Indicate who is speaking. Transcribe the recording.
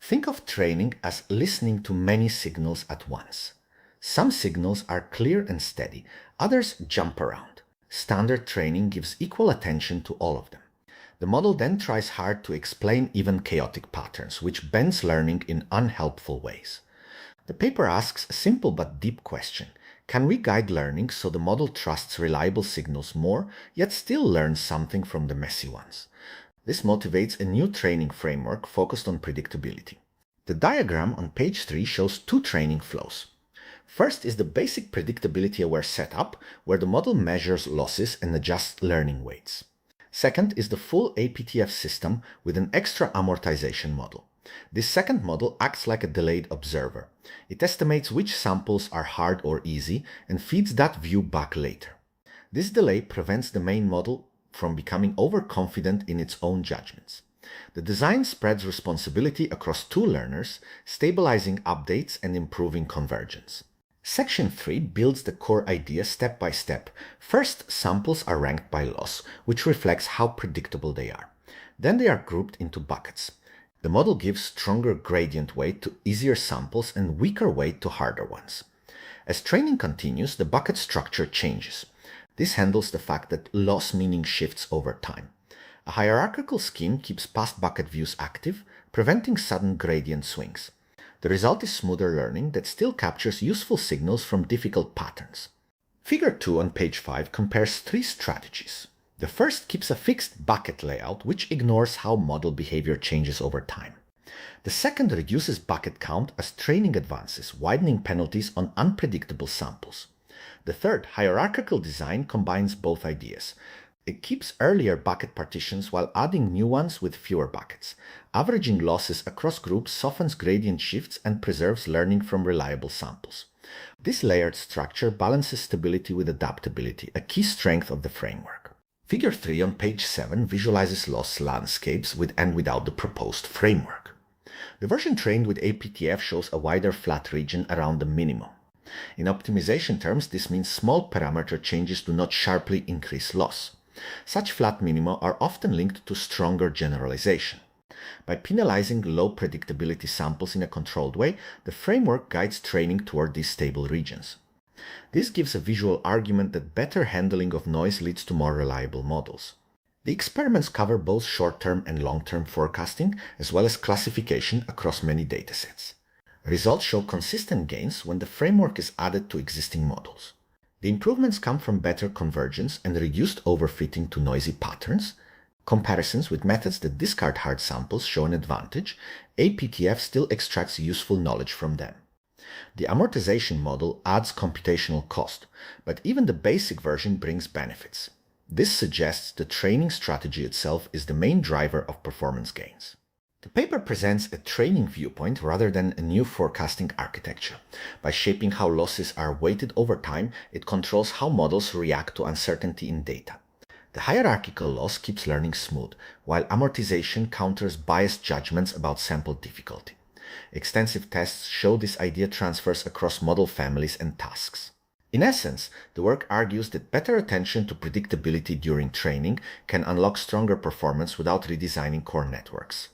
Speaker 1: Think of training as listening to many signals at once. Some signals are clear and steady, others jump around. Standard training gives equal attention to all of them. The model then tries hard to explain even chaotic patterns, which bends learning in unhelpful ways. The paper asks a simple but deep question. Can we guide learning so the model trusts reliable signals more, yet still learns something from the messy ones? This motivates a new training framework focused on predictability. The diagram on page 3 shows two training flows. First is the basic predictability-aware setup, where the model measures losses and adjusts learning weights. Second is the full APTF system with an extra amortization model. This second model acts like a delayed observer. It estimates which samples are hard or easy and feeds that view back later. This delay prevents the main model from becoming overconfident in its own judgments. The design spreads responsibility across two learners, stabilizing updates and improving convergence. Section 3 builds the core idea step by step. First, samples are ranked by loss, which reflects how predictable they are. Then they are grouped into buckets. The model gives stronger gradient weight to easier samples and weaker weight to harder ones. As training continues, the bucket structure changes. This handles the fact that loss meaning shifts over time. A hierarchical scheme keeps past bucket views active, preventing sudden gradient swings. The result is smoother learning that still captures useful signals from difficult patterns. Figure 2 on page 5 compares three strategies. The first keeps a fixed bucket layout, which ignores how model behavior changes over time. The second reduces bucket count as training advances, widening penalties on unpredictable samples. The third, hierarchical design, combines both ideas. It keeps earlier bucket partitions while adding new ones with fewer buckets. Averaging losses across groups softens gradient shifts and preserves learning from reliable samples. This layered structure balances stability with adaptability, a key strength of the framework. Figure 3 on page 7 visualizes loss landscapes with and without the proposed framework. The version trained with APTF shows a wider flat region around the minimum. In optimization terms, this means small parameter changes do not sharply increase loss. Such flat minima are often linked to stronger generalization. By penalizing low predictability samples in a controlled way, the framework guides training toward these stable regions. This gives a visual argument that better handling of noise leads to more reliable models. The experiments cover both short-term and long-term forecasting, as well as classification across many datasets. Results show consistent gains when the framework is added to existing models. The improvements come from better convergence and reduced overfitting to noisy patterns. Comparisons with methods that discard hard samples show an advantage. APTF still extracts useful knowledge from them. The amortization model adds computational cost, but even the basic version brings benefits. This suggests the training strategy itself is the main driver of performance gains. The paper presents a training viewpoint rather than a new forecasting architecture. By shaping how losses are weighted over time, it controls how models react to uncertainty in data. The hierarchical loss keeps learning smooth, while amortization counters biased judgments about sample difficulty. Extensive tests show this idea transfers across model families and tasks. In essence, the work argues that better attention to predictability during training can unlock stronger performance without redesigning core networks.